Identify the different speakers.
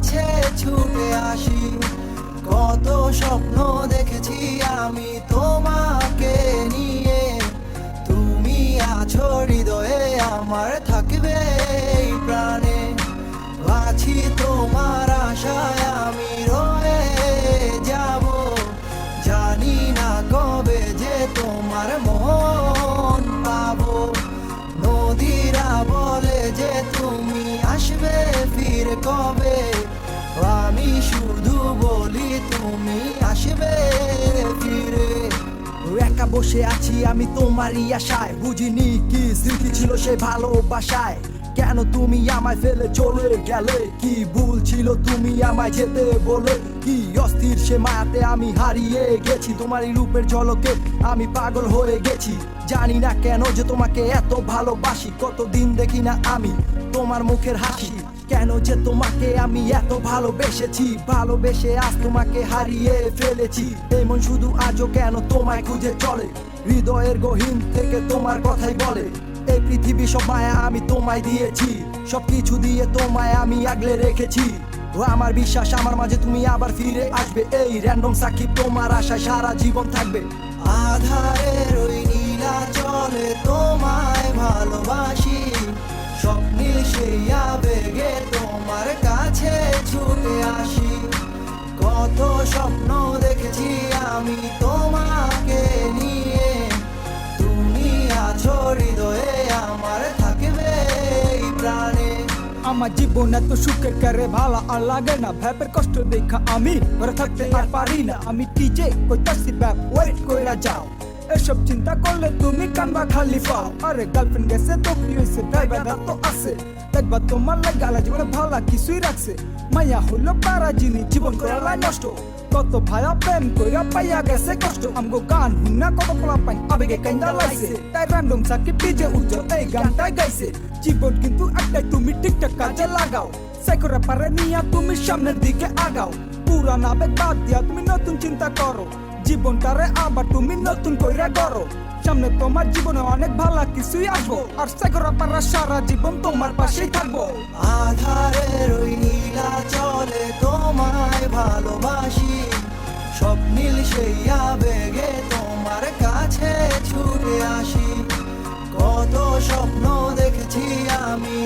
Speaker 1: কাছে ছুটে আসি। কত স্বপ্ন দেখেছি আমি তোমাকে নিয়ে, তুমি আছো হৃদয়ে আমার, থাকবে এই প্রাণে। আছি তোমার আশায় আমি রয়ে যাব, জানি না কবে যে তোমার মন পাবো। নদীরা বলে যে তুমি আসবে ফিরে কবে, আমি শুধু বলি তুমি আসবে ফিরে। একা বসে আছি আমি তোমারই আশায়, বুঝিনি কি স্মৃতি ছিল সে ভালোবাসায়। কেন তুমি আমায় ফেলে চলে গেলে, কি ভুল ছিল তুমি আমায় যেতে বলে। কি অস্থির সে মায়াতে আমি হারিয়ে গেছি, তোমারই রূপের ঝলকে আমি পাগল হয়ে গেছি। জানি না কেন যে তোমাকে এত ভালোবাসি, কতদিন দেখি না আমি তোমার মুখের হাসি। কেন যে তোমাকে আমি এত ভালোবেসেছি, ভালোবেসে আজ তোমাকে হারিয়ে ফেলেছি। এই মন শুধু আজও কেন তোমায় খুঁজে চলে, হৃদয়ের গহীন থেকে তোমার কথাই বলে। এই পৃথিবী সব মায়া আমি তোমায় দিয়েছি, সবকিছু দিয়ে তোমায় আমি আগলে রেখেছি। ও আমার বিশ্বাস আমার মাঝে তুমি আবার ফিরে আসবে, এই র্যান্ডম সাকিব তোমার আশায় সারা জীবন থাকবে। আধারের ওই নীলা চলে তোমায় ভালোবাসি, স্বপ্নীল সেই আবেগে তোমার কাছে ছুটে আসি। কত স্বপ্ন দেখেছি আমি তোমাকে নিয়ে, তুমি আছো হৃদয়ে আমার, থাকবে এই প্রাণে।
Speaker 2: আমার জীবন এত সুখের করে ভালো আর লাগে না, ভ্যাপের কষ্ট দেখা আমি ঘরে থাকতে আর পারি না। আমি টিজে কইতাছি ব্যাপ ওয়েট কইরা যাও, এসব চিন্তা করলে তুমি কানবা খালি পাও। আরে গার্লফ্রেন্ড গেছে তো কি হইছে, ড্রাইভাররা তো আছে, দেখবা তোমার লাগালা জীবনে ভালো কিছুই রাখছে। মায়া হইলো পারা জিনিস জীবন করালা নষ্ট, কত ভায়া প্রেম কইরা পাইয়া গেছে কষ্ট। আমগো গান হুন্না কত পোলা পাই আবেগে কাইন্দা লাইছে, তাই র্যান্ডম সাকিব ডিজে উজ্জ্বল এই গানটাই গাইছে। জীবন কিন্তু একটাই, তুমি ঠিকঠাক কাজে লাগাও, সাইকোরা পারে নিয়া তুমি সামনের দিকে আগাও। পুরান আবেগ বাদ দিয়া তুমি নতুন চিন্তা করো, জীবনটারে আবার তুমি নতুন কইরা গড়ো। সামনে তোমার জীবনে অনেক ভালো কিছুই আসবো, আর সাইকোরা পারা সারা জীবন তোমার পাশেই থাকবো।
Speaker 1: আধারের ওই নীলা চলে তোমায় ভালোবাসি, স্বপ্নীল সেই আবেগে তোমার কাছে ছুটে আসি। কত স্বপ্ন দেখেছি আমি